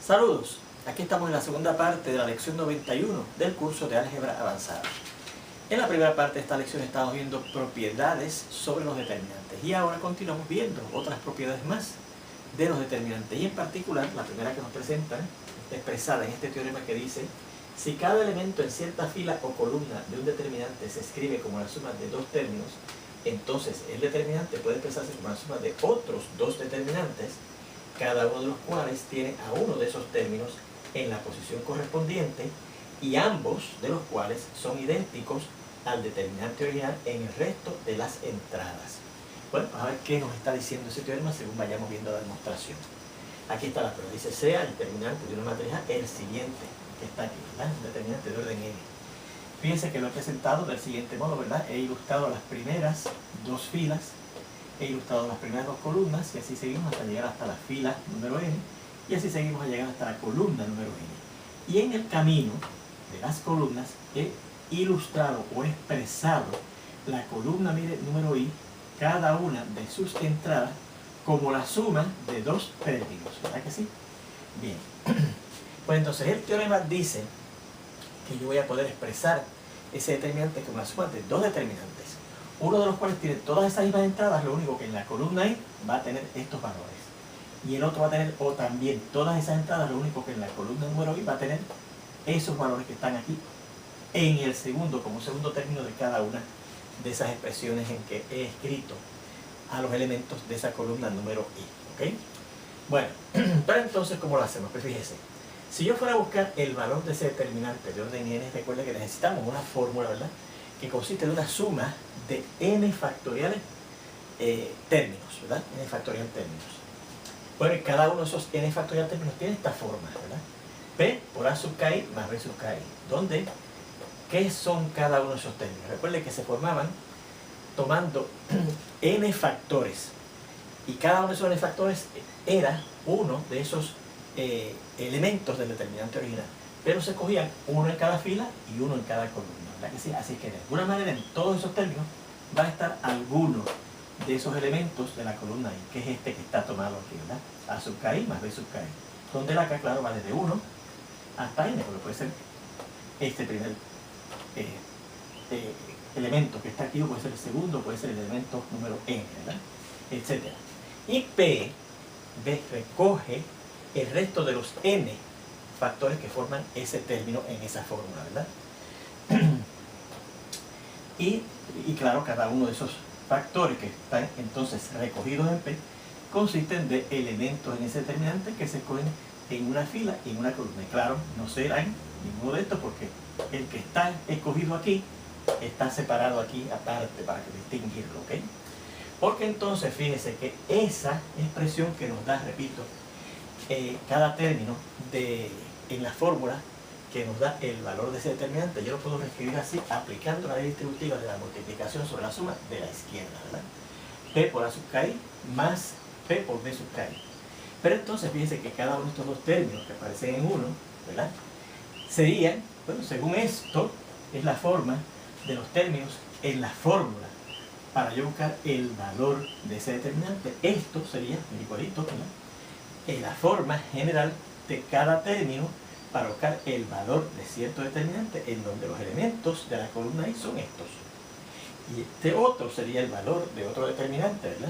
Saludos, aquí estamos en la segunda parte de la lección 91 del curso de álgebra avanzada. En la primera parte de esta lección estamos viendo propiedades sobre los determinantes y ahora continuamos viendo otras propiedades más de los determinantes, y en particular la primera que nos presenta está expresada en este teorema que dice: si cada elemento en cierta fila o columna de un determinante se escribe como la suma de dos términos, entonces el determinante puede expresarse como la suma de otros dos determinantes, cada uno de los cuales tiene a uno de esos términos en la posición correspondiente y ambos de los cuales son idénticos al determinante original en el resto de las entradas. Bueno, vamos a ver qué nos está diciendo ese teorema según vayamos viendo la demostración. Aquí está la prueba, dice: sea el determinante de una matriz A el siguiente, que está aquí, ¿verdad? Un determinante de orden n. Fíjense que lo he presentado del siguiente modo, ¿verdad? He ilustrado las primeras dos filas, he ilustrado las primeras dos columnas, y así seguimos hasta llegar hasta la fila número n, y así seguimos a llegar hasta la columna número n. Y en el camino de las columnas he ilustrado o expresado la columna número i, cada una de sus entradas, como la suma de dos términos, ¿verdad que sí? Bien, pues entonces el teorema dice que yo voy a poder expresar ese determinante como la suma de dos determinantes, uno de los cuales tiene todas esas mismas entradas, lo único que en la columna i va a tener estos valores, y el otro va a tener o también todas esas entradas, lo único que en la columna número i va a tener esos valores que están aquí en el segundo, como segundo término de cada una de esas expresiones en que he escrito a los elementos de esa columna número i, ¿ok? Bueno, pero entonces, ¿cómo lo hacemos? Pues fíjese, si yo fuera a buscar el valor de ese determinante de orden n, recuerda que necesitamos una fórmula, ¿verdad?, que consiste de una suma de n factoriales términos, ¿verdad? N factorial términos. Bueno, y cada uno de esos n factorial términos tiene esta forma, ¿verdad? P por A sub k i más B sub k i, donde ¿qué son cada uno de esos términos? Recuerden que se formaban tomando n factores, y cada uno de esos n factores era uno de esos elementos del determinante original, pero se cogían uno en cada fila y uno en cada columna, ¿verdad que sí? Así que de alguna manera en todos esos términos va a estar alguno de esos elementos de la columna i, que es este que está tomado aquí, ¿verdad? A sub k i más b sub k i, donde la k, claro, va desde 1 hasta n, porque puede ser este primer elemento que está aquí, o puede ser el segundo, puede ser el elemento número n, ¿verdad?, etcétera. Y P recoge el resto de los n factores que forman ese término en esa fórmula, ¿verdad? y claro, cada uno de esos factores que están entonces recogidos en P consisten de elementos en ese determinante que se escogen en una fila y en una columna. Y claro, no serán ninguno de estos porque el que está escogido aquí está separado aquí aparte para distinguirlo, ¿ok? Porque entonces fíjese que esa expresión que nos da, repito, cada término en la fórmula que nos da el valor de ese determinante, yo lo puedo reescribir así, aplicando la ley distributiva de la multiplicación sobre la suma de la izquierda, ¿verdad? P por A sub k i más P por B sub k i. Pero entonces fíjense que cada uno de estos dos términos que aparecen en uno, ¿verdad?, serían, bueno, según esto, es la forma de los términos en la fórmula para yo buscar el valor de ese determinante. Esto sería igualito, ¿verdad?, en la forma general de cada término para buscar el valor de cierto determinante, en donde los elementos de la columna i son estos. Y este otro sería el valor de otro determinante, ¿verdad?,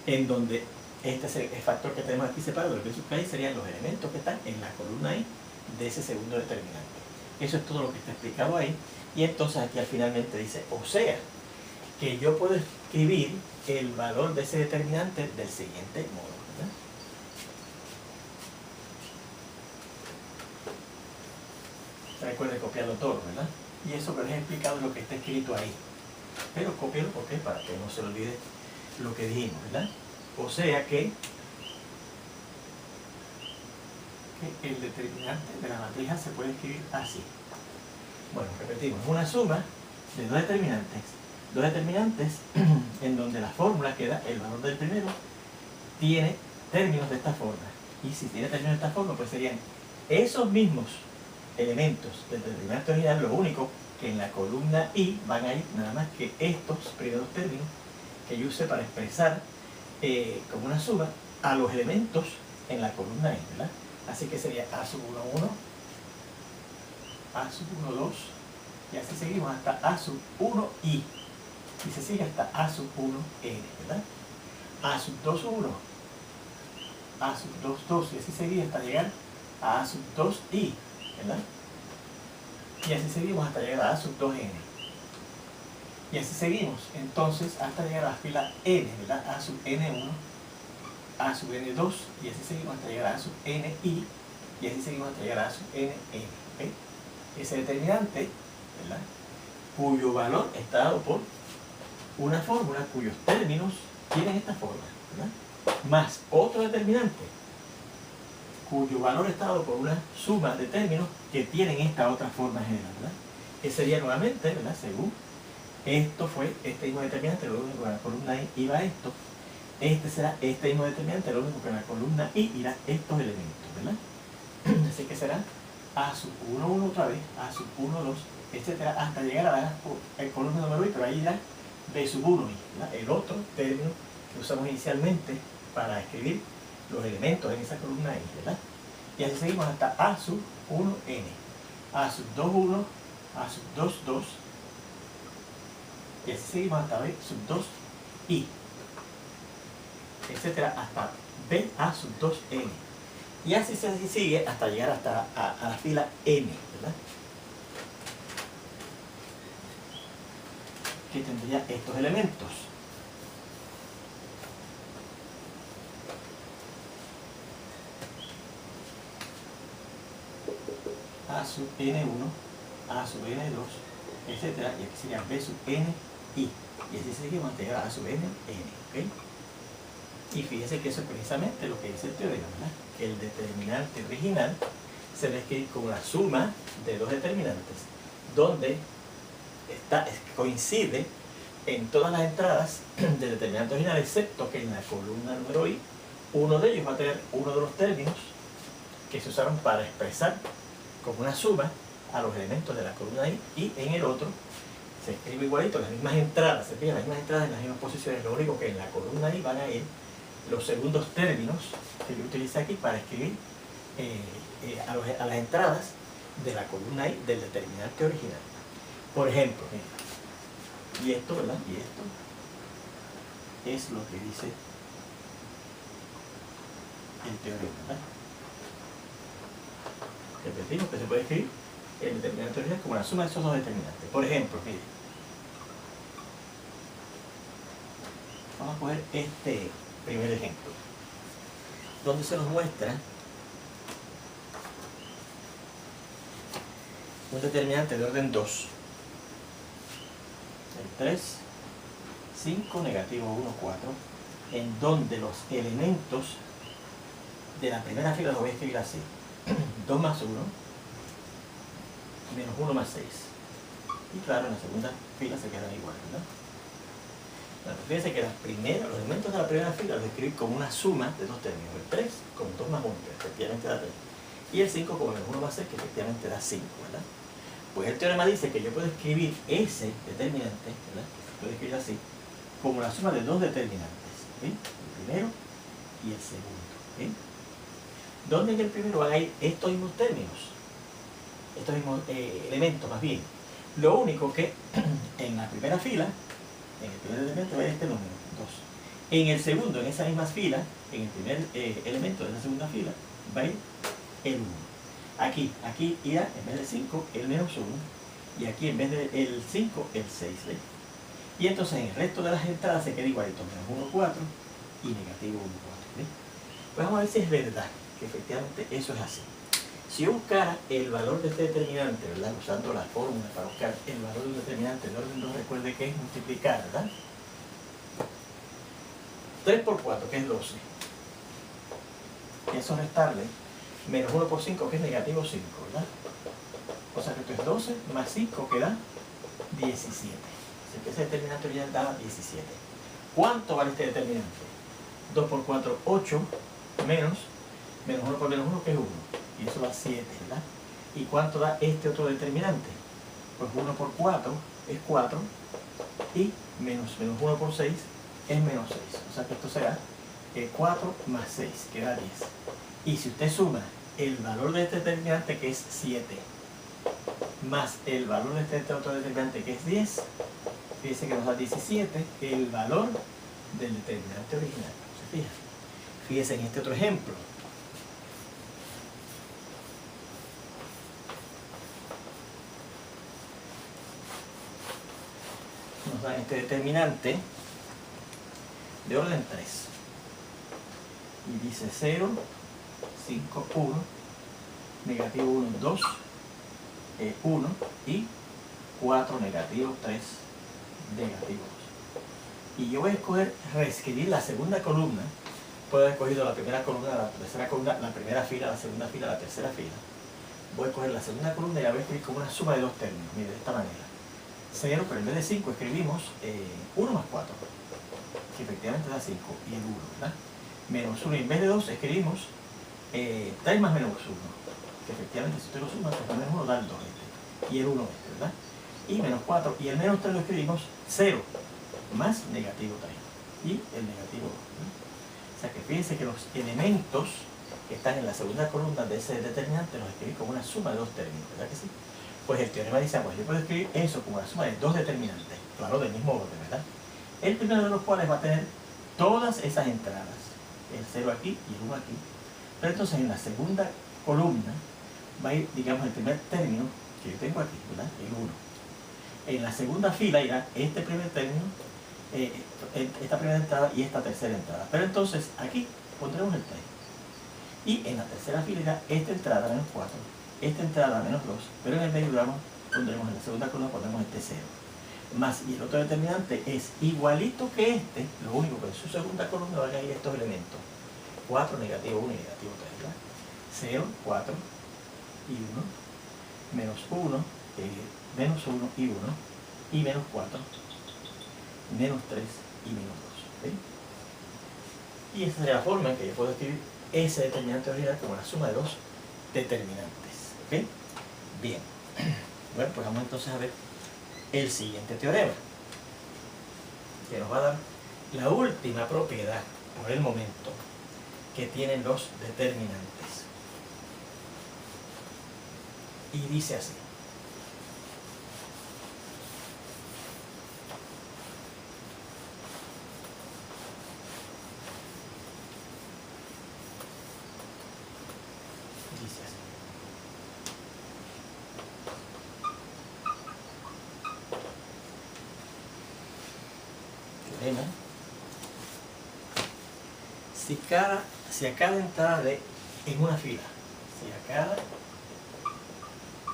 en donde este es el factor que tenemos aquí separado, el b sub k i, serían los elementos que están en la columna i de ese segundo determinante. Eso es todo lo que está explicado ahí. Y entonces aquí al finalmente dice, o sea, que yo puedo escribir el valor de ese determinante del siguiente modo, ¿verdad? Recuerde copiarlo todo, ¿verdad? Y eso que les he explicado es lo que está escrito ahí. Pero copiarlo, ¿por qué? Para que no se olvide lo que dijimos, ¿verdad? O sea que el determinante de la matriz A se puede escribir así. Bueno, repetimos, una suma de dos determinantes en donde la fórmula que da el valor del primero tiene términos de esta forma. Y si tiene términos de esta forma, pues serían esos mismos elementos del determinante original, lo único que en la columna i van a ir nada más que estos primeros términos que yo usé para expresar como una suma a los elementos en la columna I, ¿verdad? Así que sería A sub 1, 1, A sub 1, 2, y así seguimos hasta A sub 1 I, y se sigue hasta A sub 1 N, ¿verdad? A sub 2, 1, A sub 2, 2, y así seguimos hasta llegar a A sub 2 I, ¿verdad? Y así seguimos hasta llegar a A sub 2N. Y así seguimos, entonces, hasta llegar a la fila N, ¿verdad? A sub N1, A sub N2, y así seguimos hasta llegar a A sub NI, y así seguimos hasta llegar a A sub NN. ¿Okay? Ese determinante, ¿verdad?, cuyo valor está dado por una fórmula cuyos términos tienen esta forma, ¿verdad?, más otro determinante cuyo valor está dado por una suma de términos que tienen esta otra forma general, ¿verdad?, que sería nuevamente, ¿verdad?, según esto fue este mismo determinante, lo único que en la columna I iba esto, este será este mismo determinante, lo único que en la columna I irá estos elementos, ¿verdad? Así que será A sub 1, 1 otra vez, A sub 1, 2, etcétera, hasta llegar a la columna número I, pero ahí irá B sub 1I, ¿verdad?, el otro término que usamos inicialmente para escribir los elementos en esa columna I, ¿verdad? Y así seguimos hasta A sub 1N, A sub 2, 1, A sub 2, 2, y así seguimos hasta B sub 2I, etcétera, hasta B A sub 2N. Y así se sigue hasta llegar hasta a la fila N, ¿verdad?, que tendría estos elementos. A sub N1, A sub N2, etcétera, y aquí sería B sub N I, y así seguimos hasta llegar a sub N, N, ¿ok? Y fíjense que eso es precisamente lo que dice el teorema, ¿verdad?, que el determinante original se va a escribir como la suma de dos determinantes, donde coincide en todas las entradas del determinante original, excepto que en la columna número I, uno de ellos va a tener uno de los términos que se usaron para expresar como una suma a los elementos de la columna I, y en el otro se escribe igualito, las mismas entradas, se escriben las mismas entradas en las mismas posiciones, lo único que en la columna I van a ir los segundos términos que yo utilicé aquí para escribir a las entradas de la columna I del determinante original. Por ejemplo, y esto, ¿verdad?, y esto es lo que dice el teorema, ¿verdad? Repetimos que se puede escribir el determinante original como la suma de esos dos determinantes. Por ejemplo, mire, vamos a coger este primer ejemplo, donde se nos muestra un determinante de orden 2, el 3, 5, negativo 1, 4, en donde los elementos de la primera fila los voy a escribir así: 2 más 1, menos 1 más 6. Y claro, en la segunda fila se quedan igual, ¿verdad? Bueno, fíjense que los elementos de la primera fila los escribí como una suma de dos términos: el 3 como 2 más 1, que efectivamente da 3, y el 5 como menos 1 más 6, que efectivamente da 5, ¿verdad? Pues el teorema dice que yo puedo escribir ese determinante, ¿verdad?, puedo escribir así, como la suma de dos determinantes, ¿sí?, el primero y el segundo, ¿sí? ¿Dónde en el primero van a ir estos mismos términos? Estos mismos elementos, más bien. Lo único que en la primera fila, en el primer elemento va a ir este número, 2. En el segundo, en esa misma fila, en el primer elemento de esa segunda fila, va a ir el 1. Aquí irá, en vez del 5, el menos 1, y aquí en vez del 5, el 6, ¿ves? Y entonces en el resto de las entradas se queda igualito, menos 1, 4 y negativo 1, 4, ¿ves? Pues vamos a ver si es verdad que efectivamente eso es así. Si yo buscara el valor de este determinante, ¿verdad?, usando la fórmula para buscar el valor de un determinante de orden 2, recuerde que es multiplicar, ¿verdad? 3 por 4, que es 12. Y eso restarle menos 1 por 5, que es negativo 5, ¿verdad? O sea que esto es 12 más 5, que da 17. Así que ese determinante original da 17. ¿Cuánto vale este determinante? 2 por 4, 8, menos 1 por menos 1, que es 1. Y eso da 7, ¿verdad? ¿Y cuánto da este otro determinante? Pues 1 por 4 es 4, y menos 1 por 6 es menos 6. O sea que esto será 4 más 6, que da 10. Y si usted suma el valor de este determinante, que es 7, más el valor de este otro determinante, que es 10, fíjese que nos da 17, el valor del determinante original. ¿Se fija? Fíjese en este otro ejemplo. Nos da este determinante de orden 3. Y dice 0, 5, 1, negativo 1, 2, 1 y 4, negativo 3, negativo 2. Y yo voy a escoger, reescribir la segunda columna. Puedo haber escogido la primera columna, la tercera columna, la primera fila, la segunda fila, la tercera fila. Voy a escoger la segunda columna y la voy a escribir como una suma de dos términos, mire, de esta manera. 0, pero en vez de 5 escribimos 1 más 4, que efectivamente da 5, y el 1, ¿verdad? Menos 1, y en vez de 2 escribimos 3 más menos 1, que efectivamente si usted lo suma, 3 más menos 1 da el 2 y el 1 ¿verdad? Y menos 4, y el menos 3 lo escribimos 0 más negativo 3, y el negativo 2, ¿verdad? O sea que fíjense que los elementos que están en la segunda columna de ese determinante los escribí como una suma de dos términos, ¿verdad que sí? Pues el teorema dice, pues yo puedo escribir eso como una suma de dos determinantes, claro, del mismo orden, ¿verdad? El primero de los cuales va a tener todas esas entradas, el 0 aquí y el 1 aquí. Pero entonces en la segunda columna va a ir, digamos, el primer término que yo tengo aquí, ¿verdad? El 1. En la segunda fila irá este primer término, esta primera entrada y esta tercera entrada. Pero entonces aquí pondremos el 3. Y en la tercera fila irá esta entrada menos 4, esta entrada menos 2, pero en el medio pondremos en la segunda columna pondremos este 0. Más, y el otro determinante es igualito que este, lo único que en su segunda columna van a ir estos elementos. 4, negativo 1 y negativo 3, ¿verdad? 0, 4 y 1, menos 1, menos 1 y 1, y menos 4, menos 3 y menos 2. ¿Okay? Y esa sería la forma en que yo puedo escribir ese determinante original como la suma de dos determinantes. ¿Okay? Bien. Bueno, pues vamos entonces a ver el siguiente teorema, que nos va a dar la última propiedad, por el momento, que tienen los determinantes. Y dice así. Dice así. Teorema. Si a cada entrada en una fila, si a cada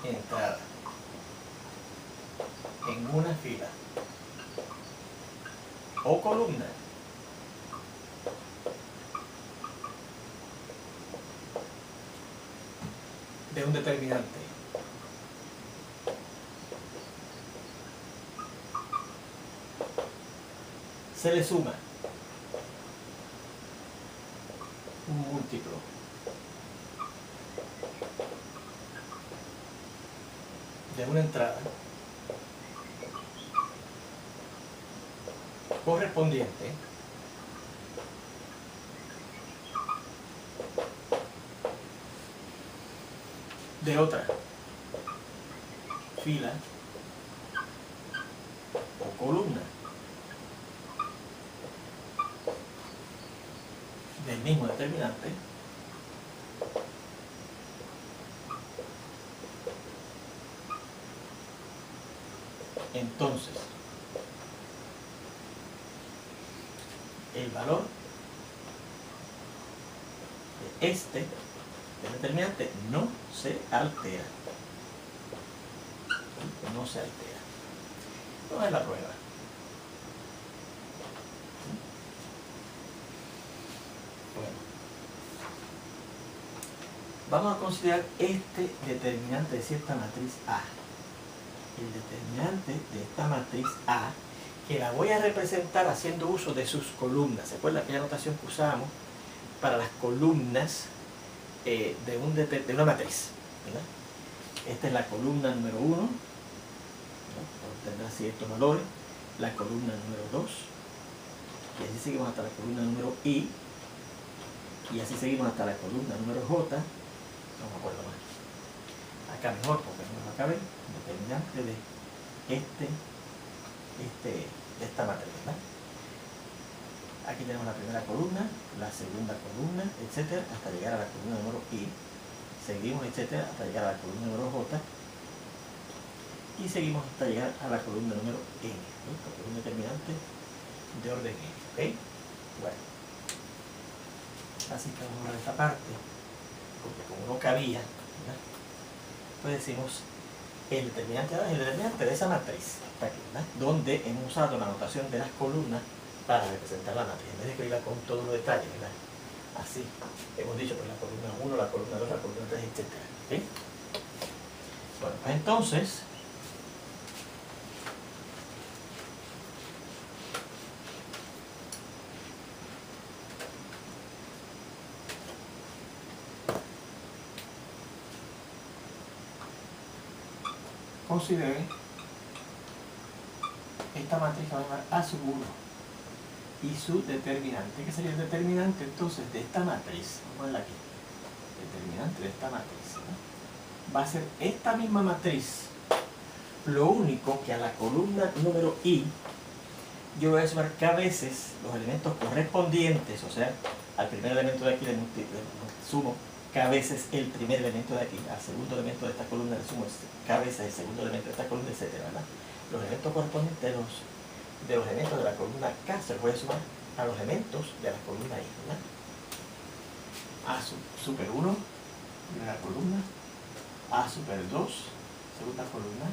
entrada en una fila o columna de un determinante se le suma un múltiplo de una entrada correspondiente de otra fila o columna del mismo determinante, entonces el valor de este del determinante no se altera. No se altera. No es la prueba. Bueno, vamos a considerar este determinante de cierta matriz A. El determinante de esta matriz A, que la voy a representar haciendo uso de sus columnas. ¿Se acuerda aquella notación que usábamos para las columnas de una matriz? ¿Verdad? Esta es la columna número 1, ¿no? Tendrá ciertos valores. La columna número 2, y así seguimos hasta la columna número I. Y así seguimos hasta la columna número J, no me acuerdo más. Acá mejor, porque no me acabé, determinante de de esta matriz, ¿verdad? Aquí tenemos la primera columna, la segunda columna, etcétera, hasta llegar a la columna número I. Seguimos, etcétera, hasta llegar a la columna número J. Y seguimos hasta llegar a la columna número N, ¿no? Porque es un determinante de orden N, ¿ok? Bueno. Así que vamos a ver esta parte, porque como no cabía, ¿verdad? Pues decimos el determinante de esa matriz, está aquí, ¿verdad? Donde hemos usado la notación de las columnas para representar la matriz, en vez de escribirla con todos los detalles, ¿verdad? Así, hemos dicho, pues la columna 1, la columna 2, la columna 3, etc. ¿Sí? Bueno, pues entonces, consideren esta matriz que vamos a llamar A sub 1 y su determinante. ¿Qué sería el determinante entonces de esta matriz? Vamos a ponerla aquí. Determinante de esta matriz, ¿no? Va a ser esta misma matriz, lo único que a la columna número I yo voy a sumar k veces los elementos correspondientes, o sea, al primer elemento de aquí le sumo k veces el primer elemento de aquí, al segundo elemento de esta columna le sumo k veces el segundo elemento de esta columna, etcétera, ¿verdad? Los elementos correspondientes de los elementos de la columna K se los voy a sumar a los elementos de la columna I, ¿verdad? A super 1, primera columna, A super 2, segunda columna,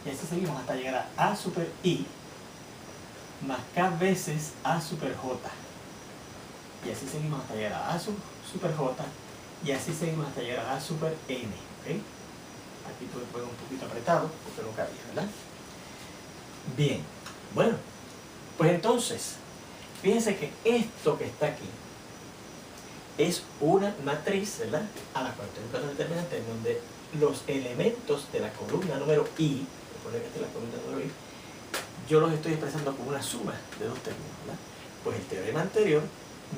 y así seguimos hasta llegar a super I más K veces A super J, y así seguimos hasta llegar a super J, y así seguimos hasta llegar a A super N, ¿ok? Aquí tuve el juego un poquito apretado porque no cabía, ¿verdad? Bien, bueno, pues entonces, fíjense que esto que está aquí es una matriz, ¿verdad? A la cual tengo un determinante en donde los elementos de la columna número I, recuerden que esta es la columna número I, yo los estoy expresando como una suma de dos términos, ¿verdad? Pues el teorema anterior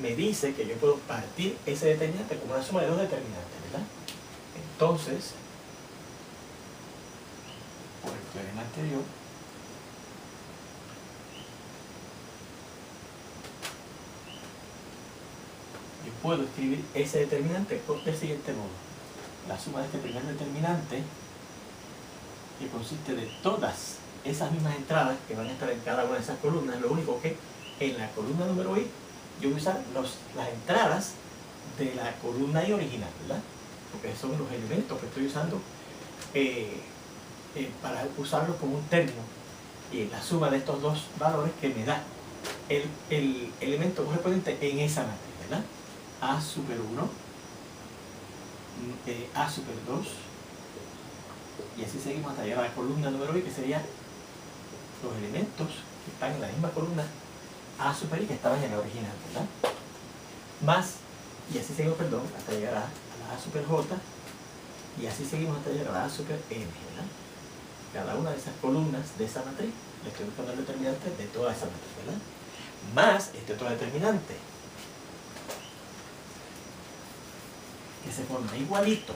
me dice que yo puedo partir ese determinante como una suma de dos determinantes, ¿verdad? Entonces, por el teorema anterior, yo puedo escribir ese determinante del siguiente modo. La suma de este primer determinante, que consiste de todas esas mismas entradas que van a estar en cada una de esas columnas, lo único que en la columna número I yo voy a usar las entradas de la columna I original, ¿verdad? Porque son los elementos que estoy usando para usarlos como un término, y la suma de estos dos valores que me da el elemento correspondiente en esa matriz, ¿verdad? A super 1, A super 2, y así seguimos hasta llegar a la columna número I, que serían los elementos que están en la misma columna A super I que estaban en la original, ¿verdad? Más, y así seguimos, perdón, hasta llegar a la A super J, y así seguimos hasta llegar a la A super N, ¿verdad? Cada una de esas columnas de esa matriz le estoy buscando el determinante de toda esa matriz, ¿verdad? Más este otro determinante, que se forma igualito,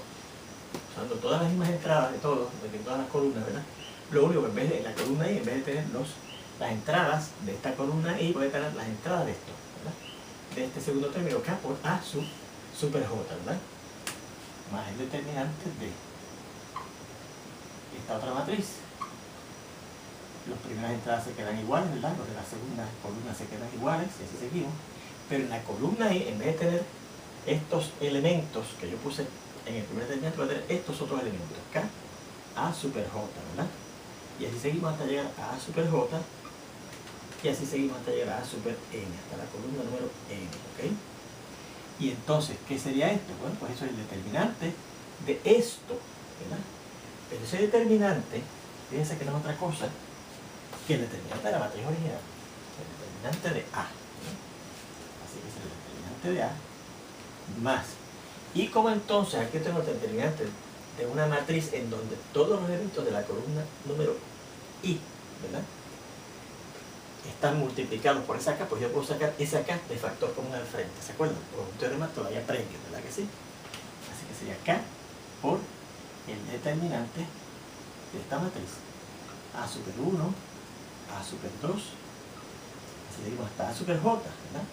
usando todas las mismas entradas de todas las columnas, ¿verdad? Lo único que en vez de la columna I, en vez de tener las entradas de esta columna I, puede tener las entradas de esto, ¿verdad? De este segundo término K por A super J, ¿verdad? Más el determinante de esta otra matriz. Las primeras entradas se quedan iguales, ¿verdad? Los de la segunda columna se quedan iguales, y así seguimos. Pero en la columna I, en vez de tener estos elementos que yo puse en el primer determinante, voy a tener estos otros elementos, K, A super J, ¿verdad? Y así seguimos hasta llegar a A super J, y así seguimos hasta llegar a A super N, hasta la columna número N, ¿ok? Y entonces, ¿qué sería esto? Bueno, pues eso es el determinante de esto, ¿verdad? Pero ese determinante, fíjense que no es otra cosa que el determinante de la matriz original, el determinante de A, ¿no? Así que es el determinante de A más. Y como entonces aquí tengo el determinante de una matriz en donde todos los elementos de la columna número I, ¿verdad? están multiplicados por esa K, pues yo puedo sacar esa K de factor común al frente, ¿se acuerdan? Por un teorema todavía previo, ¿verdad que sí? Así que sería K por el determinante de esta matriz. A super 1, A super 2, así seguimos hasta A super J, ¿verdad?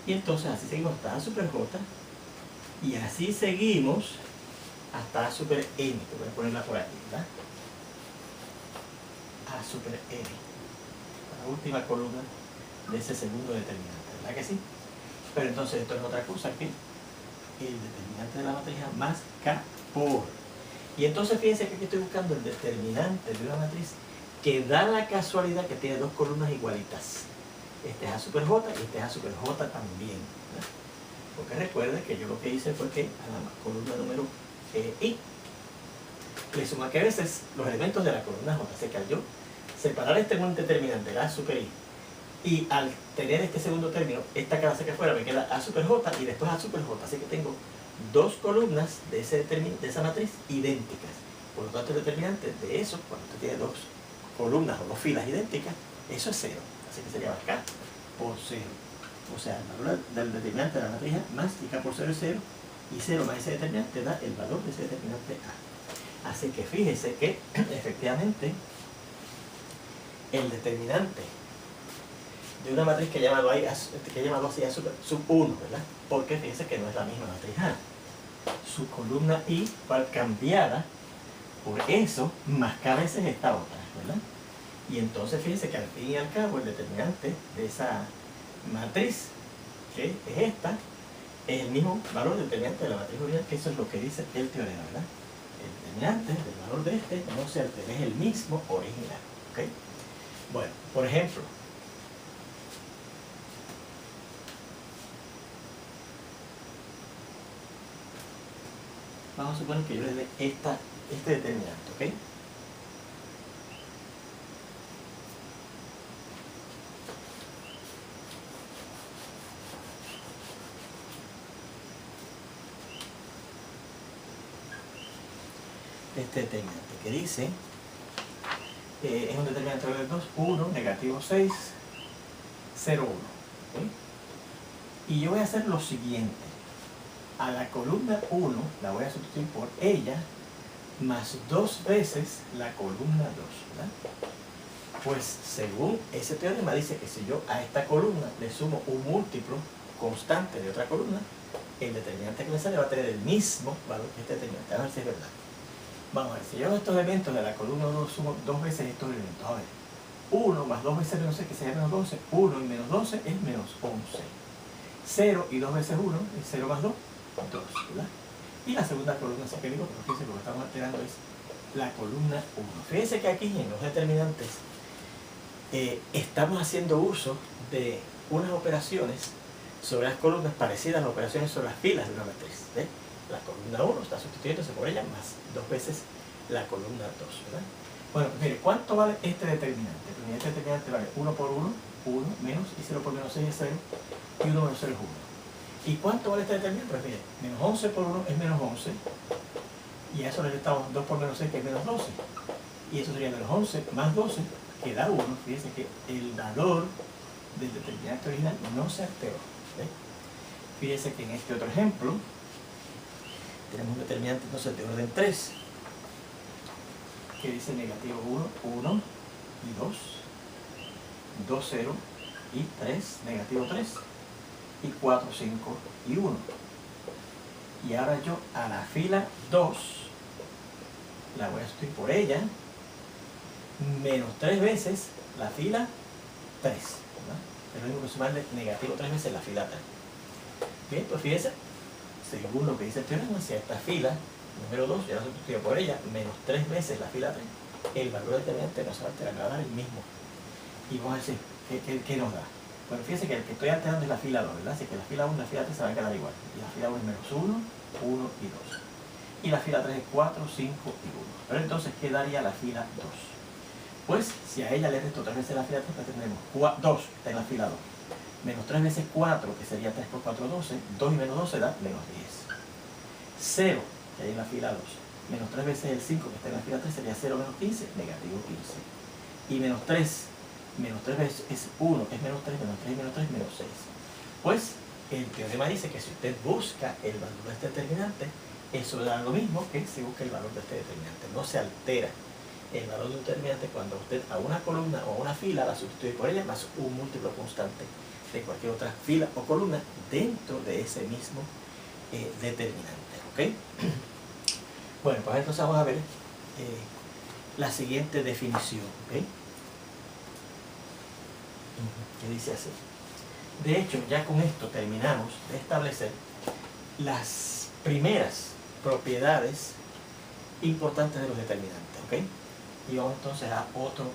Y entonces así seguimos hasta A super J, y así seguimos hasta A super N, que voy a ponerla por aquí, ¿verdad? A super N, la última columna de ese segundo determinante, ¿verdad que sí? Pero entonces esto es otra cosa que el determinante de la matriz A más K por. Y entonces fíjense que aquí estoy buscando el determinante de una matriz que da la casualidad que tiene dos columnas igualitas. Este es A super J y este es A super J también, ¿verdad? Porque recuerden que yo lo que hice fue que a la columna número I le sumé que a veces los elementos de la columna J. Así que al yo separar este en un determinante, A super I, y al tener este segundo término, esta cara hacia que afuera me queda A super J y después A super J. Así que tengo dos columnas de esa matriz idénticas. Por lo tanto, el determinante de eso, cuando usted tiene dos columnas o dos filas idénticas, eso es 0. Así que sería K por 0. O sea, el valor del determinante de la matriz A más y K por 0 es 0. Y 0 más ese determinante da el valor de ese determinante A. Así que fíjese que efectivamente el determinante de una matriz que he llamado así A sub 1, ¿verdad? Porque fíjense que no es la misma matriz A. Su columna I va cambiada por eso, más K veces esta otra, ¿verdad? Y entonces fíjense que al fin y al cabo el determinante de esa matriz, que es esta, es el mismo valor del determinante de la matriz original, que eso es lo que dice el teorema, ¿verdad? El determinante del valor de este no se altera, es el mismo original, ¿ok? Bueno, por ejemplo, vamos a suponer que yo le dé este determinante, ¿ok? Este determinante que dice, es un determinante de 2, 1, negativo 6, 0, 1. ¿Okay? Y yo voy a hacer lo siguiente. A la columna 1 la voy a sustituir por ella más 2 veces la columna 2, ¿verdad? Pues según ese teorema dice que si yo a esta columna le sumo un múltiplo constante de otra columna, el determinante que me sale va a tener el mismo valor que este determinante. A ver si es verdad. Vamos a ver, si yo estos elementos de la columna 1 sumo 2 veces estos elementos, a ver, 1 más 2 veces menos 6, que sería menos 12, 1 y menos 12 es menos 11. 0 y 2 veces 1 es 0 más 2, 2, ¿verdad? Y la segunda columna, así que digo, pero fíjense, lo que estamos alterando es la columna 1. Fíjense que aquí en los determinantes estamos haciendo uso de unas operaciones sobre las columnas parecidas a las operaciones sobre las filas de una matriz, ¿ves? La columna 1 está sustituyéndose por ella más 2 veces la columna 2, ¿verdad? Bueno, pues mire, ¿cuánto vale este determinante? Pues este determinante vale 1 por 1, 1 menos, y 0 por menos 6 es 0, y 1 menos 0 es 1. ¿Y cuánto vale este determinante? Pues mire, menos 11 por 1 es menos 11, y a eso le restamos 2 por menos 6, que es menos 12. Y eso sería menos 11 más 12, que da 1. Fíjense que el valor del determinante original no se alteró. ¿Ves? Fíjense que en este otro ejemplo tenemos un determinante entonces de orden 3, que dice negativo 1, 1 y 2, 2, 0 y 3, negativo 3, y 4, 5 y 1. Y ahora yo a la fila 2 la voy a sustituir por ella menos 3 veces la fila 3, ¿verdad? Es lo mismo que sumarle negativo 3 veces la fila 3. Bien, pues fíjense, según lo que dice el teorema, si a esta fila número 2 ya la sustituyo por ella menos 3 veces la fila 3, el valor del determinante no se va a alterar, va a dar el mismo. Y vamos a decir, ¿qué nos da? Bueno, fíjense que el que estoy alterando es la fila 2, ¿verdad? Así que la fila 1 y la fila 3 se van a quedar igual. Y la fila 1 es menos 1, 1 y 2. Y la fila 3 es 4, 5 y 1. Pero entonces, ¿qué daría la fila 2? Pues, si a ella le resto 3 veces la fila 3, pues tendremos 2, que está en la fila 2. Menos 3 veces 4, que sería 3 por 4, 12. 2 y menos 12 da menos 10. 0, que hay en la fila 2. Menos 3 veces el 5, que está en la fila 3, sería 0 menos 15, negativo 15. Y menos 3 menos 3 es 1, es menos 3, menos 3, menos 3, menos 6. Pues el teorema dice que si usted busca el valor de este determinante, eso da lo mismo que si busca el valor de este determinante. No se altera el valor de un determinante cuando usted a una columna o a una fila la sustituye por ella más un múltiplo constante de cualquier otra fila o columna dentro de ese mismo determinante. ¿Ok? Bueno, pues entonces vamos a ver la siguiente definición. ¿Ok? Que dice así. De hecho, ya con esto terminamos de establecer las primeras propiedades importantes de los determinantes. ¿Ok? Y vamos entonces a otro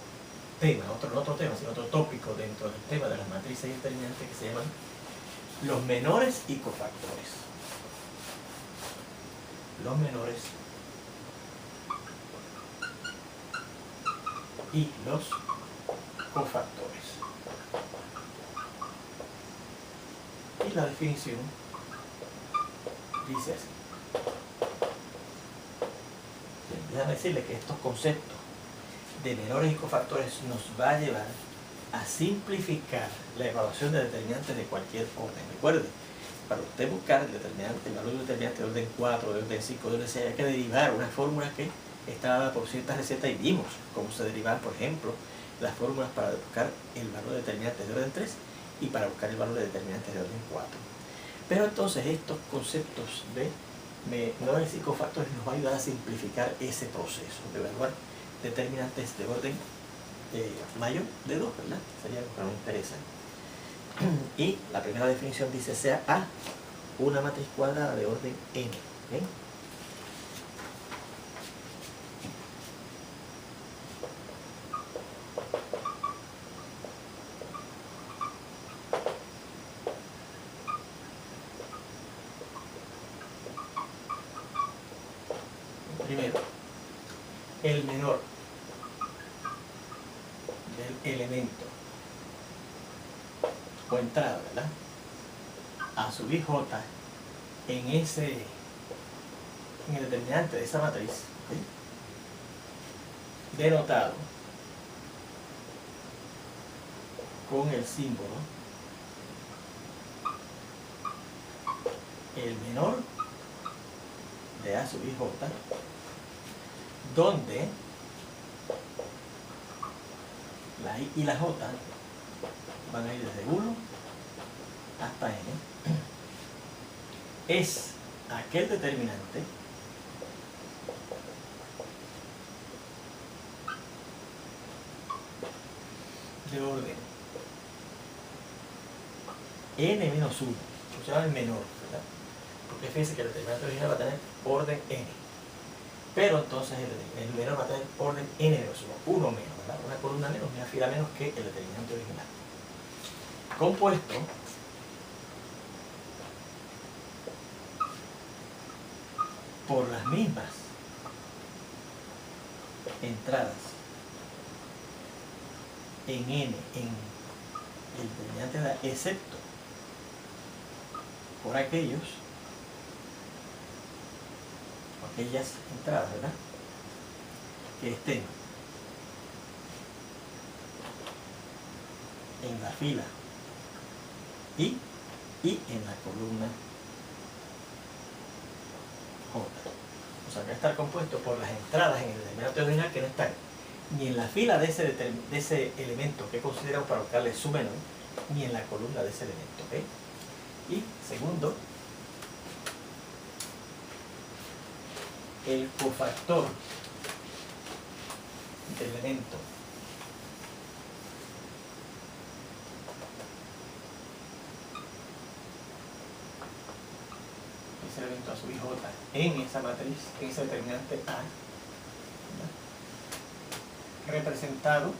tema, no otro tema, sino otro tópico dentro del tema de las matrices y determinantes que se llaman los menores y cofactores. Los menores y los cofactores. Y la definición dice así. Déjame decirle que estos conceptos de menores y cofactores nos va a llevar a simplificar la evaluación de determinantes de cualquier orden. Recuerde, para usted buscar el valor de determinante de orden 4, de orden 5, de orden 6, hay que derivar una fórmula que está dada por ciertas recetas y vimos cómo se derivaban, por ejemplo, las fórmulas para buscar el valor de determinantes de orden 3 y para buscar el valor de determinantes de orden 4. Pero entonces estos conceptos de menores y cofactores nos va a ayudar a simplificar ese proceso de evaluar determinantes de orden mayor de 2, ¿verdad? Sería lo que nos interesa. Y la primera definición dice sea A una matriz cuadrada de orden n. ¿Okay? Primero, el menor del elemento o entrada, ¿verdad? A sub i j en el determinante de esa matriz, ¿sí? Denotado con el símbolo el menor de a sub i j, donde la i y la j van a ir desde 1 hasta n, es aquel determinante de orden n menos 1, o sea, el menor, ¿verdad? Porque fíjense que el determinante original va a tener orden n, pero entonces el menor va a tener orden n menos 1, uno menos, ¿verdad? Una columna menos, una fila menos que el determinante original. Compuesto por las mismas entradas en n en el determinante de excepto por aquellas entradas, ¿verdad?, que estén en la fila y en la columna J. O sea, que va a estar compuesto por las entradas en el determinante original que no están ni en la fila de ese elemento que consideramos para buscarle su menor, ni en la columna de ese elemento. ¿Okay? Y segundo, el cofactor del elemento ese elemento a sub i j en esa matriz, en ese determinante A, ¿verdad?, representado